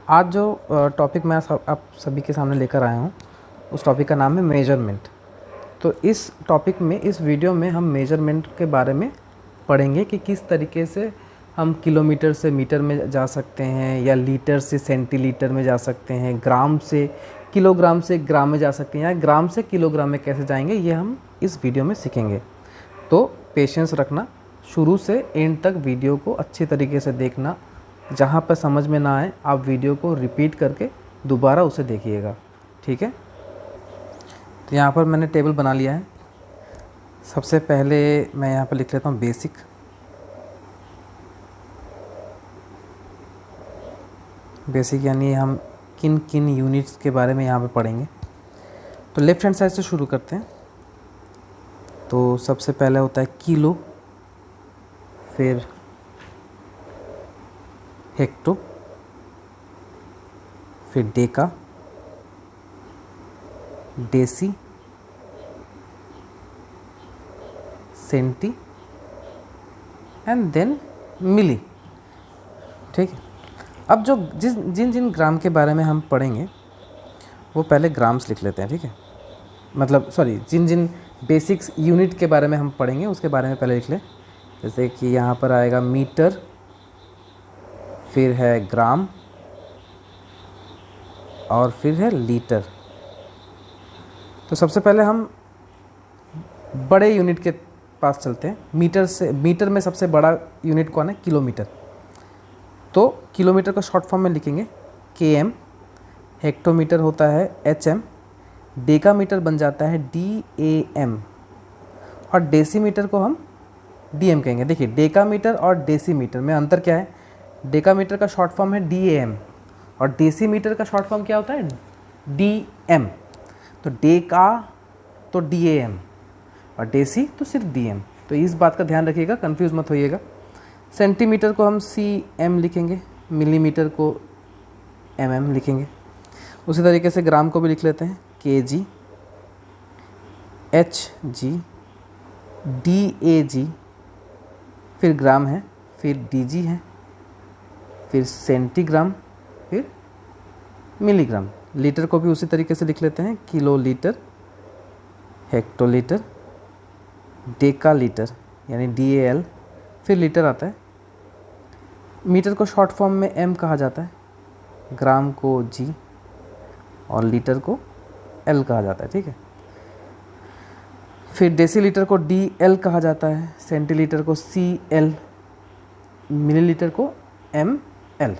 आज जो टॉपिक मैं आप सभी के सामने लेकर आया हूँ, उस टॉपिक का नाम है मेजरमेंट। तो इस टॉपिक में, इस वीडियो में हम मेजरमेंट के बारे में पढ़ेंगे कि किस तरीके से हम किलोमीटर से मीटर में जा सकते हैं, या लीटर से सेंटीलीटर में जा सकते हैं, ग्राम से ग्राम में जा सकते हैं, या ग्राम से किलोग्राम में कैसे जाएंगे, ये हम इस वीडियो में सीखेंगे। तो पेशेंस रखना, शुरू से एंड तक वीडियो को अच्छी तरीके से देखना। जहाँ पर समझ में ना आए आप वीडियो को रिपीट करके दोबारा उसे देखिएगा, ठीक है। तो यहाँ पर मैंने टेबल बना लिया है। सबसे पहले मैं यहाँ पर लिख लेता हूँ बेसिक। बेसिक यानी हम किन किन यूनिट्स के बारे में यहाँ पे पढ़ेंगे। तो लेफ़्ट हैंड साइड से शुरू करते हैं। तो सबसे पहले होता है किलो, फिर हेक्टो, फिर deca, deci, centi and then milli, ठीक है। अब जो जिन जिन ग्राम के बारे में हम पढ़ेंगे वो पहले ग्राम्स लिख लेते हैं, ठीक है। मतलब सॉरी, जिन जिन बेसिक्स यूनिट के बारे में हम पढ़ेंगे उसके बारे में पहले लिख लें। जैसे कि यहाँ पर आएगा मीटर, फिर है ग्राम, और फिर है लीटर। तो सबसे पहले हम बड़े यूनिट के पास चलते हैं। मीटर में सबसे बड़ा यूनिट कौन है? किलोमीटर। तो किलोमीटर का शॉर्ट फॉर्म में लिखेंगे km, हेक्टोमीटर होता है hm, डेकामीटर बन जाता है DAM, और डेसीमीटर को हम DM कहेंगे। देखिए, डेकामीटर और डेसीमीटर में अंतर क्या है? डेकामीटर का शॉर्ट फॉर्म है DAM, और डेसीमीटर का शॉर्ट फॉर्म क्या होता है? DM। तो डेका तो DAM, और डेसी तो सिर्फ DM। तो इस बात का ध्यान रखिएगा, कंफ्यूज मत होइएगा। सेंटीमीटर को हम CM लिखेंगे, मिलीमीटर को MM लिखेंगे। उसी तरीके से ग्राम को भी लिख लेते हैं kg, HG, DAG, फिर ग्राम है, फिर DG है, फिर सेंटीग्राम, फिर मिलीग्राम। लीटर को भी उसी तरीके से लिख लेते हैं किलोलीटर, हेक्टोलीटर, डेकालीटर यानी DAL, फिर लीटर आता है। मीटर को शॉर्ट फॉर्म में M कहा जाता है, ग्राम को G, और लीटर को L कहा जाता है, ठीक है। फिर डेसीलीटर को DL कहा जाता है, सेंटीलीटर को CL, मिलीलीटर को ML।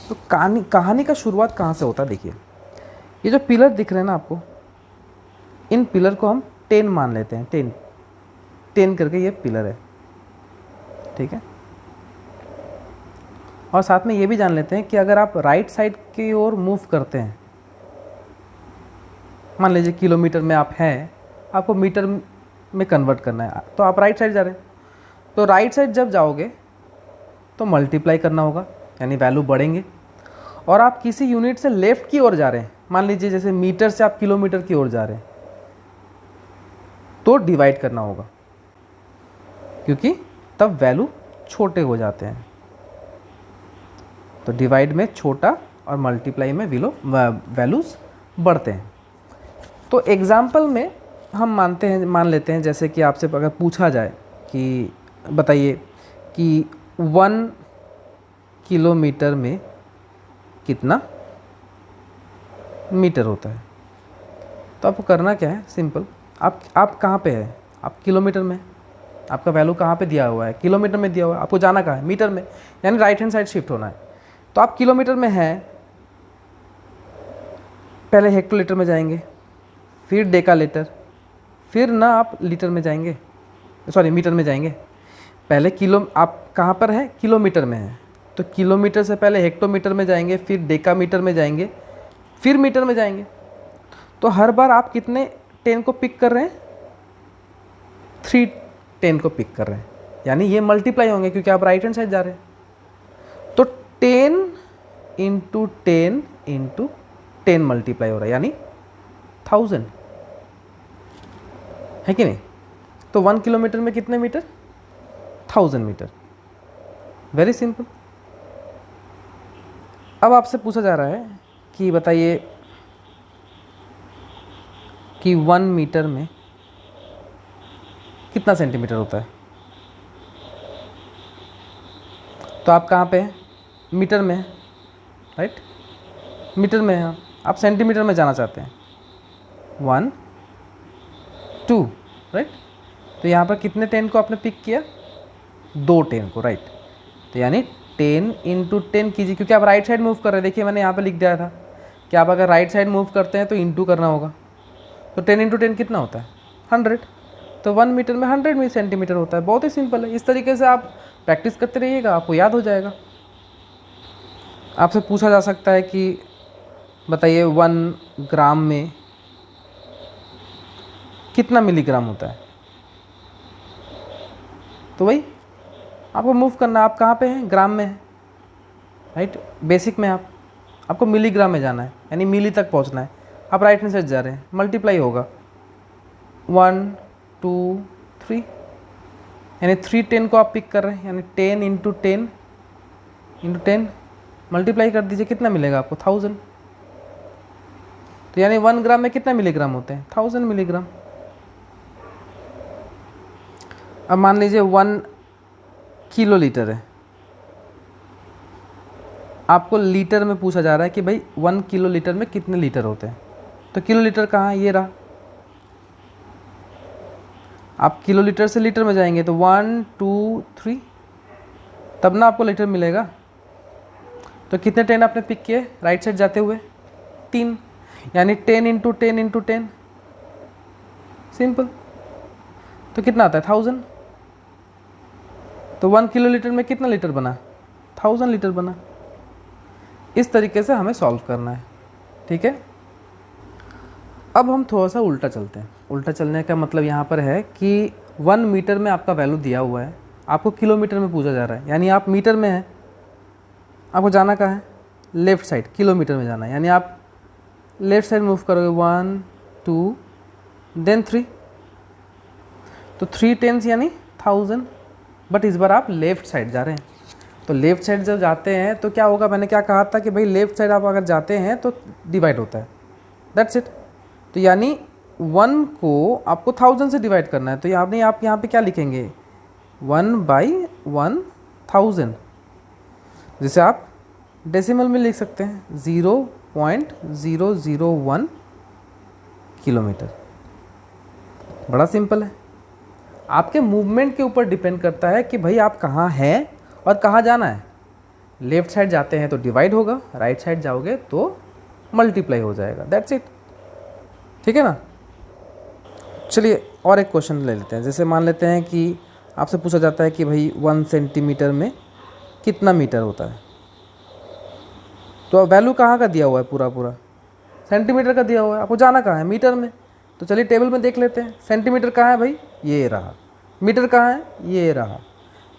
तो कहानी का शुरुआत कहाँ से होता है? देखिए, ये जो पिलर दिख रहे हैं ना आपको, इन पिलर को हम 10 मान लेते हैं। 10 करके ये पिलर है, ठीक है। और साथ में ये भी जान लेते हैं कि अगर आप राइट साइड की ओर मूव करते हैं, मान लीजिए किलोमीटर में आप हैं, आपको मीटर में कन्वर्ट करना है, तो आप राइट साइड जा रहे हैं। तो राइट साइड जब जाओगे तो मल्टीप्लाई करना होगा, यानी वैल्यू बढ़ेंगे। और आप किसी यूनिट से लेफ़्ट की ओर जा रहे हैं, मान लीजिए जैसे मीटर से आप किलोमीटर की ओर जा रहे हैं, तो डिवाइड करना होगा, क्योंकि तब वैल्यू छोटे हो जाते हैं। तो डिवाइड में छोटा और मल्टीप्लाई में वैल्यूज़ बढ़ते हैं। तो एग्जाम्पल में हम मान लेते हैं, जैसे कि आपसे अगर पूछा जाए कि बताइए कि 1 किलोमीटर में कितना मीटर होता है। तो आपको करना क्या है? सिंपल, आप कहाँ पे है? आप किलोमीटर में, आपका वैल्यू कहाँ पे दिया हुआ है? किलोमीटर में दिया हुआ है। आपको जाना कहाँ है? मीटर में, यानी राइट हैंड साइड शिफ्ट होना है। तो आप किलोमीटर में हैं, पहले हेक्टोलीटर में जाएंगे, फिर डेकालीटर, फिर ना आप लीटर में जाएंगे, सॉरी मीटर में जाएंगे। पहले आप कहाँ पर हैं? किलोमीटर में हैं, तो किलोमीटर से पहले हेक्टोमीटर में जाएंगे, फिर डेकामीटर में जाएंगे, फिर मीटर में जाएंगे। तो हर बार आप कितने 10 को पिक कर रहे हैं? 3 10 को पिक कर रहे हैं, यानी ये मल्टीप्लाई होंगे क्योंकि आप राइट हैंड साइड जा रहे हैं। तो 10 इंटू 10 इंटू 10 मल्टीप्लाई हो रहा है, यानी 1000, है कि नहीं? तो 1 किलोमीटर में कितने मीटर? 1000 मीटर। Very simple. अब आपसे पूछा जा रहा है कि बताइए कि 1 मीटर में कितना सेंटीमीटर होता है। तो आप कहाँ पे हैं, मीटर में हैं, राइट, मीटर में हैं आप सेंटीमीटर में जाना चाहते हैं। 1 2 राइट। तो यहाँ पर कितने 10 को आपने पिक किया, 2 10 को, राइट। तो यानी 10 × 10 कीजिए, क्योंकि आप राइट साइड मूव कर रहे हैं। देखिए मैंने यहाँ पे लिख दिया था कि आप अगर राइट साइड मूव करते हैं तो इंटू करना होगा। तो 10 × 10 कितना होता है, 100। तो 1 मीटर में 100 सेंटीमीटर होता है। बहुत ही सिंपल है। इस तरीके से आप प्रैक्टिस करते रहिएगा, आपको याद हो जाएगा। आपसे पूछा जा सकता है कि बताइए 1 ग्राम में कितना मिलीग्राम होता है। तो वही आपको मूव करना, आप कहाँ पे हैं, ग्राम में हैं, राइट। बेसिक में आपको मिलीग्राम में जाना है, यानी मिली तक पहुँचना है। आप राइट हैंड साइड जा रहे हैं, मल्टीप्लाई होगा 1 2 3, यानी 3 10 को आप पिक कर रहे हैं, यानी 10 × 10 × 10 मल्टीप्लाई कर दीजिए, कितना मिलेगा आपको, 1000। तो यानी 1 ग्राम में कितना मिलीग्राम होते हैं, 1000 मिलीग्राम। अब मान लीजिए 1 किलो लीटर है, आपको लीटर में पूछा जा रहा है कि भाई 1 किलो लीटर में कितने लीटर होते हैं। तो किलो लीटर कहाँ है, ये रहा। आप किलो लीटर से लीटर में जाएंगे तो 1 2 3, तब ना आपको लीटर मिलेगा। तो कितने 10 आपने पिक किए राइट साइड जाते हुए, 3, यानी 10 × 10 × 10, सिंपल। तो कितना आता है, 1000। तो 1 किलो लीटर में कितना लीटर बना, 1000 लीटर बना। इस तरीके से हमें सॉल्व करना है, ठीक है। अब हम थोड़ा सा उल्टा चलते हैं। उल्टा चलने का मतलब यहाँ पर है कि 1 मीटर में आपका वैल्यू दिया हुआ है, आपको किलोमीटर में पूछा जा रहा है, यानी आप मीटर में हैं, आपको जाना कहाँ है, लेफ़्ट साइड, किलोमीटर में जाना है। यानी आप लेफ़्ट साइड मूव करोगे, 1 2 देन 3, तो 3 10 यानी 1000। बट इस बार आप लेफ़्ट साइड जा रहे हैं। तो लेफ़्ट साइड जब जाते हैं तो क्या होगा, मैंने क्या कहा था कि भाई लेफ़्ट साइड आप अगर जाते हैं तो डिवाइड होता है, दैट्स इट। तो यानी 1 को आपको 1000 से डिवाइड करना है। तो आप यहाँ पे क्या लिखेंगे, 1/1000, जिसे आप डेसिमल में लिख सकते हैं, 0.001 किलोमीटर। बड़ा सिंपल है। आपके मूवमेंट के ऊपर डिपेंड करता है कि भाई आप कहाँ हैं और कहाँ जाना है। लेफ़्ट साइड जाते हैं तो डिवाइड होगा, राइट साइड जाओगे तो मल्टीप्लाई हो जाएगा, दैट्स इट, ठीक है ना। चलिए और एक क्वेश्चन ले लेते हैं। जैसे मान लेते हैं कि आपसे पूछा जाता है कि भाई 1 सेंटीमीटर में कितना मीटर होता है। तो वैल्यू कहाँ का दिया हुआ है, पूरा सेंटीमीटर का दिया हुआ है, आपको जाना कहाँ है, मीटर में। तो चलिए टेबल में देख लेते हैं, सेंटीमीटर कहाँ है भाई, ये रहा। मीटर कहाँ है, ये रहा।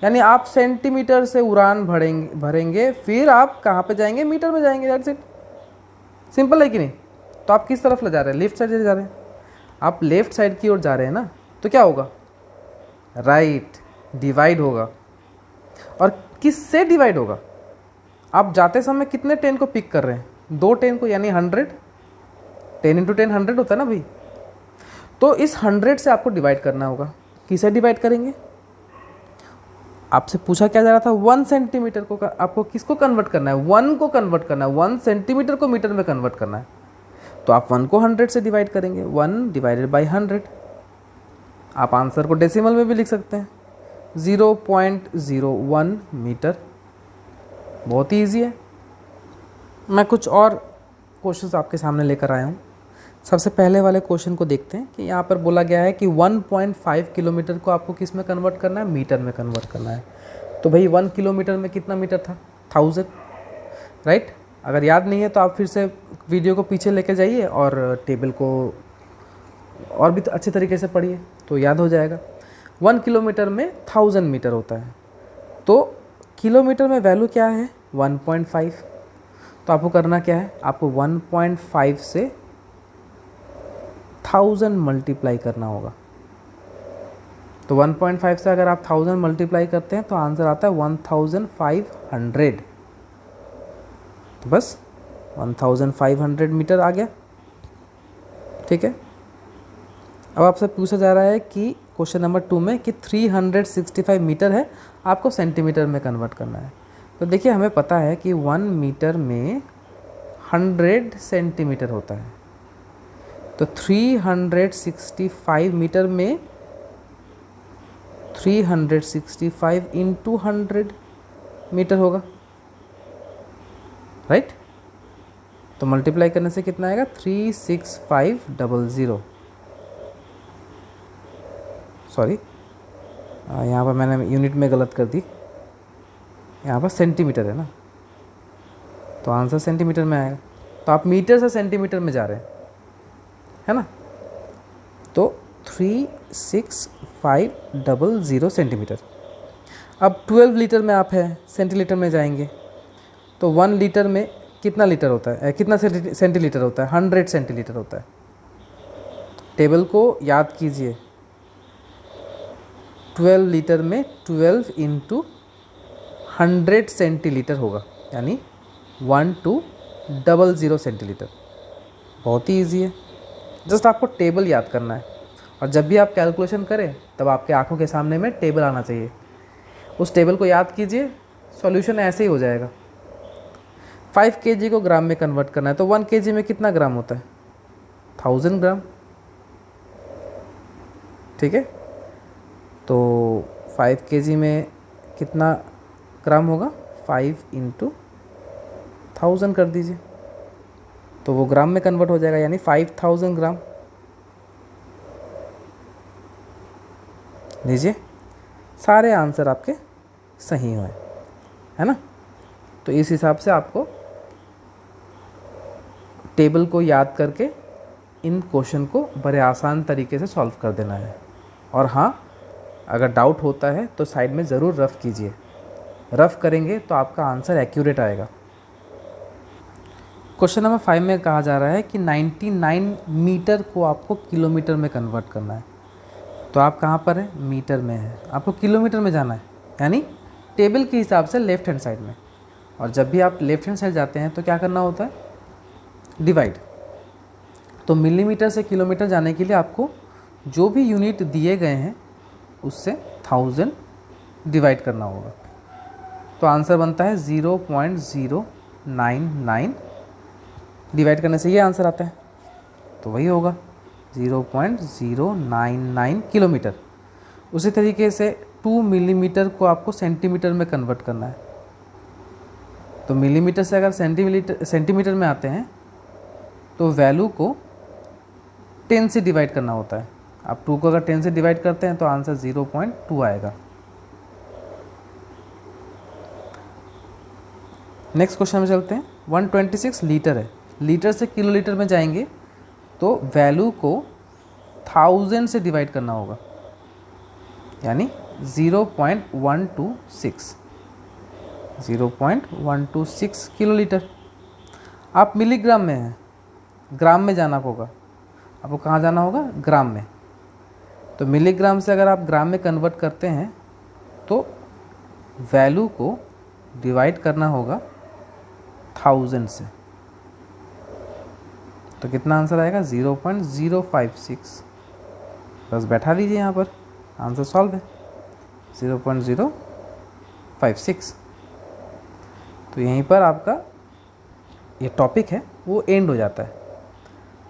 यानी आप सेंटीमीटर से उड़ान भरेंगे, फिर आप कहाँ पे जाएंगे, मीटर में जाएंगे, दैट्स इट। सिंपल है कि नहीं। तो आप किस तरफ ले जा रहे हैं, लेफ्ट साइड जा रहे हैं। आप लेफ्ट साइड की ओर जा रहे हैं ना, तो क्या होगा, राइट, डिवाइड होगा। और किससे डिवाइड होगा, आप जाते समय कितने 10 को पिक कर रहे हैं, 2 10 को, यानी 100। 10 × 10 100 होता है ना भाई। तो इस 100 से आपको डिवाइड करना होगा। किसे डिवाइड करेंगे, आपसे पूछा क्या जा रहा था, 1 सेंटीमीटर को आपको किसको कन्वर्ट करना है, 1 को कन्वर्ट करना है, 1 सेंटीमीटर को मीटर में कन्वर्ट करना है। तो आप 1 को 100 से डिवाइड करेंगे, 1 / 100। आप आंसर को डेसिमल में भी लिख सकते हैं, 0.01 मीटर। बहुत ही ईजी है। मैं कुछ और क्वेश्चंस आपके सामने लेकर आया हूँ। सबसे पहले वाले क्वेश्चन को देखते हैं कि यहाँ पर बोला गया है कि 1.5 किलोमीटर को आपको किस में कन्वर्ट करना है, मीटर में कन्वर्ट करना है। तो भाई 1 किलोमीटर में कितना मीटर था, 1000, राइट। अगर याद नहीं है तो आप फिर से वीडियो को पीछे लेके जाइए और टेबल को और भी अच्छे तरीके से पढ़िए तो याद हो जाएगा। 1 किलोमीटर में 1000 मीटर होता है। तो किलोमीटर में वैल्यू क्या है, 1.5। तो आपको करना क्या है, आपको 1.5 से 1000 मल्टीप्लाई करना होगा। तो 1.5 से अगर आप 1000 मल्टीप्लाई करते हैं तो आंसर आता है 1500। तो बस 1500 मीटर आ गया। ठीक है, अब आपसे पूछा जा रहा है कि क्वेश्चन नंबर 2 में कि 365 मीटर है, आपको सेंटीमीटर में कन्वर्ट करना है। तो देखिए हमें पता है कि 1 मीटर में 100 सेंटीमीटर होता है, तो 365 मीटर में 365 इंटू 100 मीटर होगा, राइट। तो मल्टीप्लाई करने से कितना आएगा, 36500। सॉरी, यहाँ पर मैंने यूनिट में गलत कर दी, यहाँ पर सेंटीमीटर है ना, तो आंसर सेंटीमीटर में आएगा। तो आप मीटर से सेंटीमीटर में जा रहे हैं, है ना। तो 36500 सेंटीमीटर। अब 12 लीटर में आप है, सेंटीलीटर में जाएंगे, तो 1 लीटर में कितना लीटर होता है, कितना सेंटीलीटर होता है, 100 सेंटीलीटर होता है। टेबल को याद कीजिए, 12 लीटर में 12 इंटू 100 सेंटीलीटर होगा, यानी 1200 सेंटीलीटर। बहुत ही ईजी है, जस्ट आपको टेबल याद करना है। और जब भी आप कैलकुलेशन करें तब आपके आंखों के सामने में टेबल आना चाहिए, उस टेबल को याद कीजिए, सॉल्यूशन ऐसे ही हो जाएगा। 5 kg को ग्राम में कन्वर्ट करना है, तो 1 kg में कितना ग्राम होता है, 1000 ग्राम। ठीक है, तो 5 kg में कितना ग्राम होगा, 5 इंटू 1000 कर दीजिए, तो वो ग्राम में कन्वर्ट हो जाएगा, यानी 5000 ग्राम। लीजिए, सारे आंसर आपके सही हुए, है ना। तो इस हिसाब से आपको टेबल को याद करके इन क्वेश्चन को बड़े आसान तरीके से सॉल्व कर देना है। और हाँ, अगर डाउट होता है तो साइड में ज़रूर रफ़ कीजिए, रफ़ करेंगे तो आपका आंसर एक्यूरेट आएगा। क्वेश्चन नंबर 5 में कहा जा रहा है कि 99 मीटर को आपको किलोमीटर में कन्वर्ट करना है। तो आप कहाँ पर है, मीटर में है, आपको किलोमीटर में जाना है, यानी टेबल के हिसाब से लेफ़्ट हैंड साइड में। और जब भी आप लेफ़्ट हैंड साइड जाते हैं तो क्या करना होता है, डिवाइड। तो मिलीमीटर से किलोमीटर जाने के लिए आपको जो भी यूनिट दिए गए हैं उससे 1000 डिवाइड करना होगा। तो आंसर बनता है 0.099, डिवाइड करने से ये आंसर आता है, तो वही होगा 0.099 किलोमीटर। उसी तरीके से 2 मिलीमीटर को आपको सेंटीमीटर में कन्वर्ट करना है। तो मिलीमीटर से अगर सेंटीमीटर में आते हैं तो वैल्यू को 10 से डिवाइड करना होता है। आप 2 को अगर 10 से डिवाइड करते हैं तो आंसर 0.2 आएगा। नेक्स्ट क्वेश्चन में चलते हैं। 126 लीटर है, लीटर से किलोलीटर में जाएंगे तो वैल्यू को 1000 से डिवाइड करना होगा, यानी 0.126 किलोलीटर। आप मिलीग्राम में हैं, ग्राम में जाना होगा, आपको कहाँ जाना होगा, ग्राम में। तो मिलीग्राम से अगर आप ग्राम में कन्वर्ट करते हैं तो वैल्यू को डिवाइड करना होगा 1000 से, तो कितना आंसर आएगा, 0.056। बस बैठा दीजिए यहाँ पर, आंसर सॉल्व है 0.056। तो यहीं पर आपका ये टॉपिक है वो एंड हो जाता है।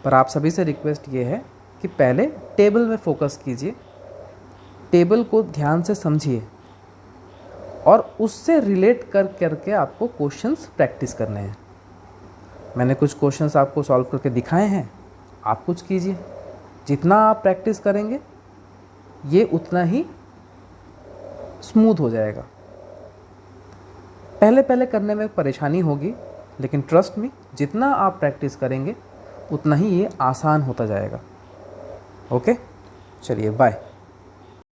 पर आप सभी से रिक्वेस्ट ये है कि पहले टेबल में फोकस कीजिए, टेबल को ध्यान से समझिए और उससे रिलेट करके आपको क्वेश्चंस प्रैक्टिस करने हैं। मैंने कुछ क्वेश्चंस आपको सॉल्व करके दिखाए हैं, आप कुछ कीजिए। जितना आप प्रैक्टिस करेंगे ये उतना ही स्मूथ हो जाएगा। पहले पहले करने में परेशानी होगी, लेकिन ट्रस्ट मी, जितना आप प्रैक्टिस करेंगे उतना ही ये आसान होता जाएगा। ओके, चलिए बाय।